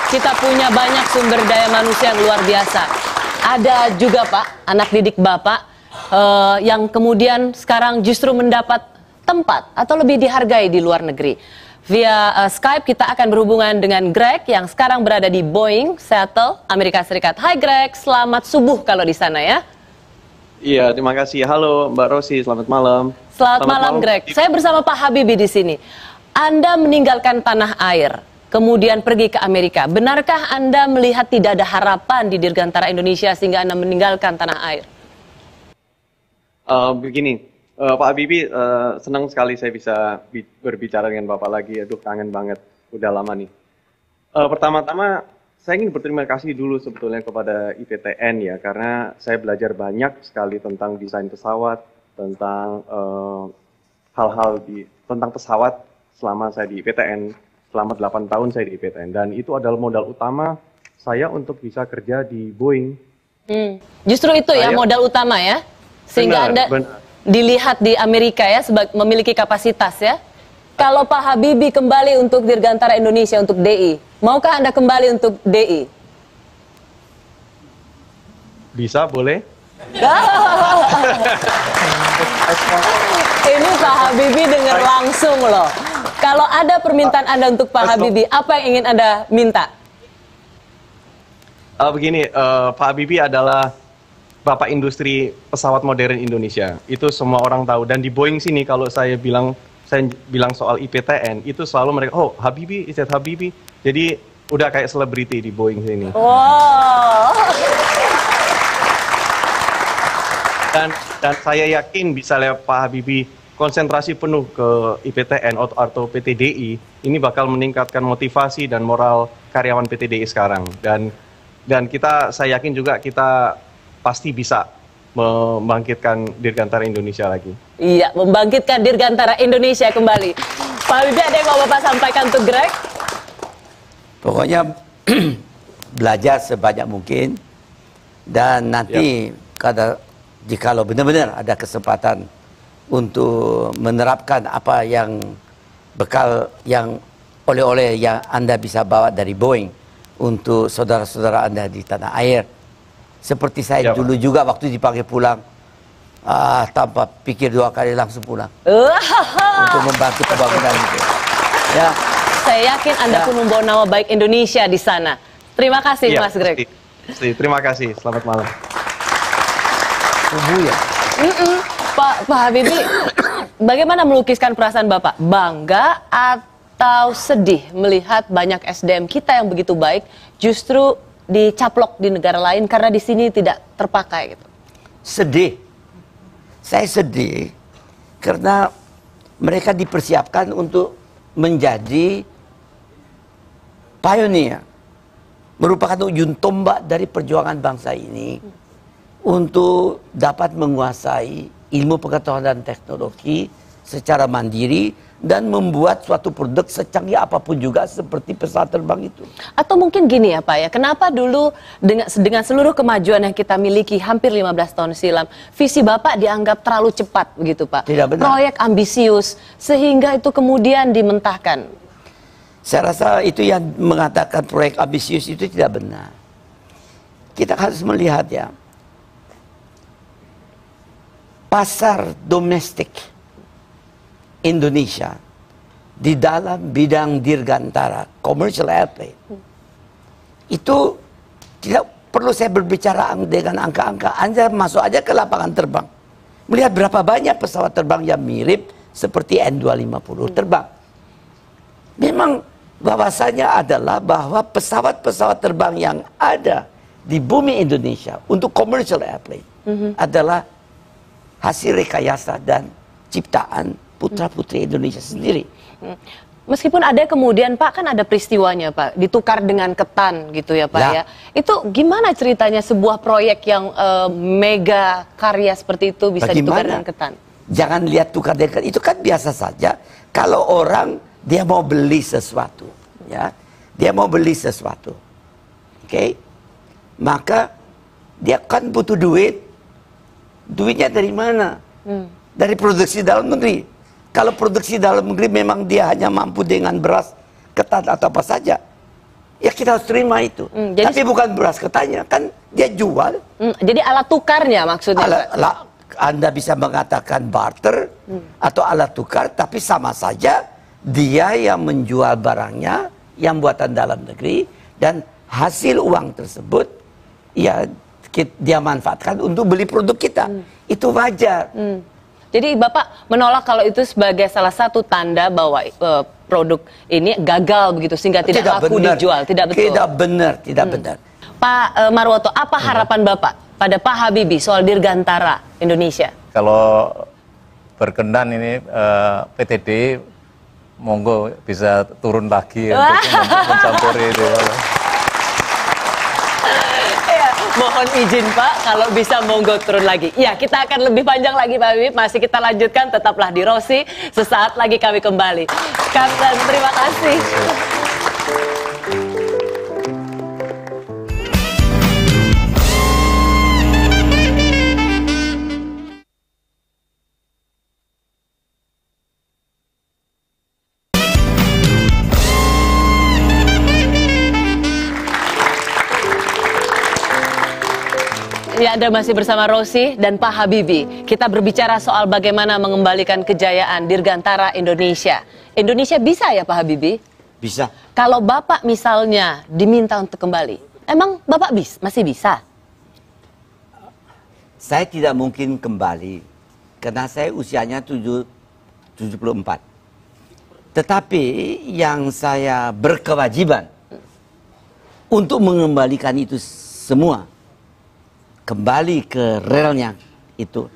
kita punya banyak sumber daya manusia yang luar biasa. Ada juga Pak, anak didik Bapak yang kemudian sekarang justru mendapat tempat atau lebih dihargai di luar negeri. Via Skype kita akan berhubungan dengan Greg yang sekarang berada di Boeing, Seattle, Amerika Serikat. Hai Greg, selamat subuh kalau di sana ya. Iya, terima kasih. Halo Mbak Rosi, selamat malam. Selamat malam Greg. Saya bersama Pak Habibie di sini. Anda meninggalkan tanah air, kemudian pergi ke Amerika. Benarkah Anda melihat tidak ada harapan di Dirgantara Indonesia sehingga Anda meninggalkan tanah air? Begini, Pak Habibie, senang sekali saya bisa berbicara dengan Bapak lagi. Aduh, kangen banget. Udah lama nih. Pertama-tama, saya ingin berterima kasih dulu sebetulnya kepada IPTN ya, karena saya belajar banyak sekali tentang desain pesawat, tentang hal-hal tentang pesawat selama saya di IPTN, selama 8 tahun saya di IPTN, dan itu adalah modal utama saya untuk bisa kerja di Boeing. Justru itu ya modal utama ya, sehingga Anda dilihat di Amerika ya sebagai memiliki kapasitas ya. Kalau Pak Habibie kembali untuk Dirgantara Indonesia untuk DI, maukah Anda kembali untuk DI? Bisa, boleh? Ini Pak Habibie dengar langsung loh. Kalau ada permintaan Anda untuk Pak Habibie, apa yang ingin Anda minta? Begini, Pak Habibie adalah bapak industri pesawat modern Indonesia. Itu semua orang tahu. Dan di Boeing sini kalau saya bilang soal IPTN, itu selalu mereka, oh Habibie, is that Habibie? Jadi udah kayak selebriti di Boeing sini. Wow. Dan saya yakin bisa lihat Pak Habibie konsentrasi penuh ke IPTN atau PT DI, ini bakal meningkatkan motivasi dan moral karyawan PT DI sekarang. Dan saya yakin juga kita pasti bisa membangkitkan Dirgantara Indonesia lagi. Iya, membangkitkan Dirgantara Indonesia kembali. Pak Habibie, ada yang mau Bapak sampaikan untuk Greg? Pokoknya belajar sebanyak mungkin, dan nanti jikalau benar-benar ada kesempatan untuk menerapkan apa yang bekal yang oleh-oleh yang Anda bisa bawa dari Boeing untuk saudara-saudara Anda di tanah air. Seperti saya dulu juga waktu dipanggil pulang, tanpa pikir 2 kali langsung pulang untuk membantu pembangunan itu. Ya. Saya yakin Anda pun membawa nama baik Indonesia di sana. Terima kasih Mas Greg. Terima kasih, selamat malam. Ya. Pak Habibie, bagaimana melukiskan perasaan Bapak? Bangga atau sedih melihat banyak SDM kita yang begitu baik justru dicaplok di negara lain karena di sini tidak terpakai gitu? Sedih. Saya sedih karena mereka dipersiapkan untuk menjadi pioneer, merupakan ujung tombak dari perjuangan bangsa ini untuk dapat menguasai ilmu pengetahuan dan teknologi secara mandiri dan membuat suatu produk secanggih apapun juga seperti pesawat terbang itu. Atau mungkin gini ya Pak ya, kenapa dulu dengan seluruh kemajuan yang kita miliki hampir 15 tahun silam, visi Bapak dianggap terlalu cepat begitu Pak? Tidak benar. Proyek ambisius sehingga itu kemudian dimentahkan. Saya rasa itu yang mengatakan proyek ambisius itu tidak benar. Kita harus melihat ya, pasar domestik Indonesia di dalam bidang dirgantara, commercial airplane, itu tidak perlu saya berbicara dengan angka-angka. Anda masuk aja ke lapangan terbang, melihat berapa banyak pesawat terbang yang mirip seperti N250 terbang. Memang bahwasanya adalah bahwa pesawat-pesawat terbang yang ada di bumi Indonesia untuk commercial airplane adalah hasil rekayasa dan ciptaan putra-putri Indonesia sendiri. Meskipun ada kemudian Pak, kan ada peristiwanya Pak, ditukar dengan ketan gitu ya Pak ya. Itu gimana ceritanya sebuah proyek yang mega karya seperti itu bisa ditukar dengan ketan? Jangan lihat tukar dengan ketan, itu kan biasa saja. Kalau orang dia mau beli sesuatu, ya, dia mau beli sesuatu, oke, maka dia kan butuh duit. Duitnya dari mana? Dari produksi dalam negeri. Kalau produksi dalam negeri memang dia hanya mampu dengan beras, ketan atau apa saja, ya kita harus terima itu. Tapi bukan beras ketannya, kan dia jual. Jadi alat tukarnya maksudnya. Anda bisa mengatakan barter atau alat tukar, tapi sama saja dia yang menjual barangnya yang buatan dalam negeri, dan hasil uang tersebut ya dia manfaatkan untuk beli produk kita. Itu wajar. Jadi Bapak menolak kalau itu sebagai salah satu tanda bahwa produk ini gagal begitu sehingga tidak laku dijual, tidak betul? Tidak benar, tidak benar. Pak Marwoto, apa harapan Bapak pada Pak Habibie soal Dirgantara Indonesia? Kalau berkenan ini PTD monggo bisa turun lagi untuk mencampuri itu. Mohon izin Pak, kalau bisa monggo turun lagi. Ya, kita akan lebih panjang lagi Pak Habib. Masih kita lanjutkan, tetaplah di Rosi. Sesaat lagi kami kembali. Kapten, terima kasih. Ya, Anda masih bersama Rosi dan Pak Habibie. Kita berbicara soal bagaimana mengembalikan kejayaan Dirgantara Indonesia. Indonesia bisa ya Pak Habibie? Bisa. Kalau Bapak misalnya diminta untuk kembali, emang Bapak masih bisa? Saya tidak mungkin kembali karena saya usianya 74. Tetapi yang saya berkewajiban untuk mengembalikan itu semua kembali ke relnya itu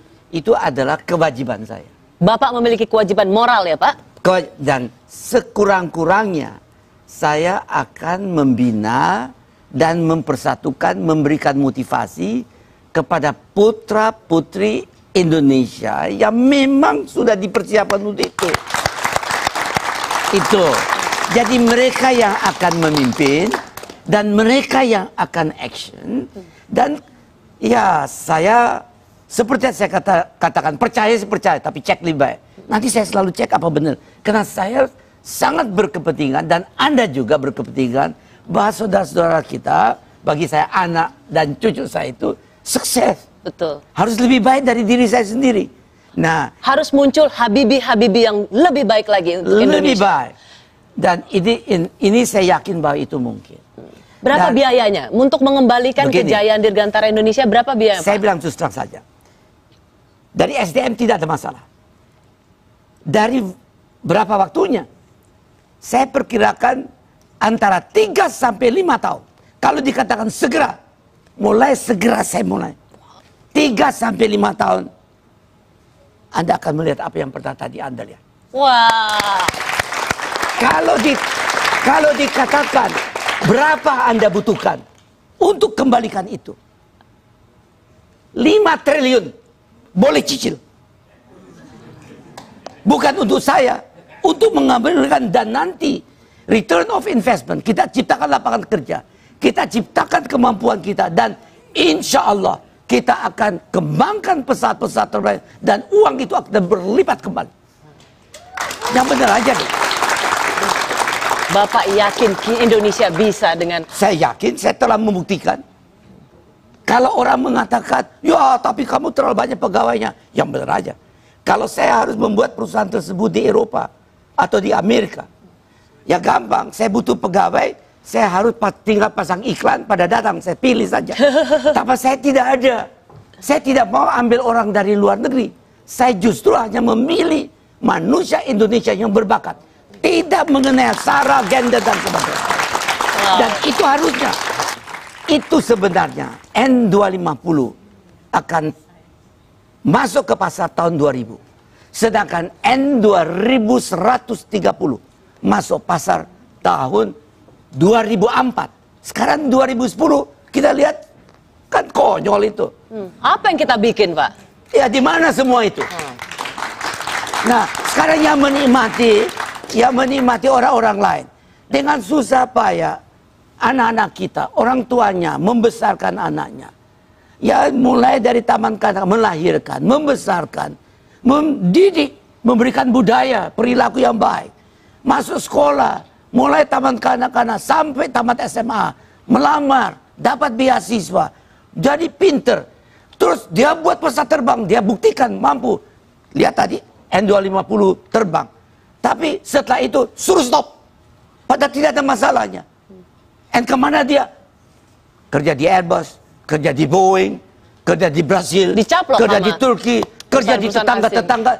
adalah kewajiban saya. Bapak memiliki kewajiban moral ya Pak? Dan sekurang-kurangnya saya akan membina dan mempersatukan, memberikan motivasi kepada putra-putri Indonesia yang memang sudah dipersiapkan untuk itu. Itu. Jadi mereka yang akan memimpin dan mereka yang akan action, dan ya, saya seperti saya katakan, percaya sih percaya, tapi cek lebih baik. Nanti saya selalu cek apa benar. Karena saya sangat berkepentingan, dan Anda juga berkepentingan, bahwa saudara-saudara kita, bagi saya anak dan cucu saya itu, sukses. Betul. Harus lebih baik dari diri saya sendiri. Nah, harus muncul Habibie yang lebih baik lagi untuk Indonesia. Lebih baik. Dan ini saya yakin bahwa itu mungkin. Berapa biayanya untuk mengembalikan kejayaan Dirgantara Indonesia? Berapa biaya? Saya bilang terus terang saja. Dari SDM tidak ada masalah. Dari berapa waktunya? Saya perkirakan antara 3 sampai 5 tahun. Kalau dikatakan segera, segera saya mulai. 3 sampai 5 tahun. Anda akan melihat apa yang pernah tadi Anda lihat. Wah. Kalau dikatakan berapa Anda butuhkan untuk kembalikan itu? 5 triliun boleh cicil. Bukan untuk saya, untuk mengembalikan, dan nanti return of investment, kita ciptakan lapangan kerja, kita ciptakan kemampuan kita, dan insya Allah kita akan kembangkan pesawat-pesawat terbang, dan uang itu akan berlipat kembali. Yang benar aja nih. Bapak yakin Indonesia bisa dengan... Saya yakin, saya telah membuktikan. Kalau orang mengatakan, ya tapi kamu terlalu banyak pegawainya. Yang benar aja. Kalau saya harus membuat perusahaan tersebut di Eropa atau di Amerika, ya gampang. Saya butuh pegawai, saya harus tinggal pasang iklan, pada datang, saya pilih saja. Tapi saya tidak ada. Saya tidak mau ambil orang dari luar negeri. Saya justru hanya memilih manusia Indonesia yang berbakat. Tidak mengenai sara, gender, dan sebagainya. Dan itu harusnya. Itu sebenarnya N250 akan masuk ke pasar tahun 2000. Sedangkan N2130 masuk pasar tahun 2004. Sekarang 2010 kita lihat kan konyol itu. Apa yang kita bikin, Pak? Ya di mana semua itu? Nah, sekarang yang menikmati orang-orang lain dengan susah payah, anak-anak kita, orang tuanya membesarkan anaknya. Ya mulai dari taman kanak, melahirkan, membesarkan, mendidik, memberikan budaya, perilaku yang baik. Masuk sekolah, mulai tamat kanak-kanak sampai tamat SMA, melamar, dapat beasiswa, jadi pinter. Terus dia buat pesawat terbang, dia buktikan mampu. Lihat tadi, N250 terbang. Tapi setelah itu suruh stop. Padahal tidak ada masalahnya. And kemana dia? Kerja di Airbus, kerja di Boeing, kerja di Brasil, Dicaplok kerja sama di Turki, kerja di perusahaan-perusahaan tetangga-tetangga.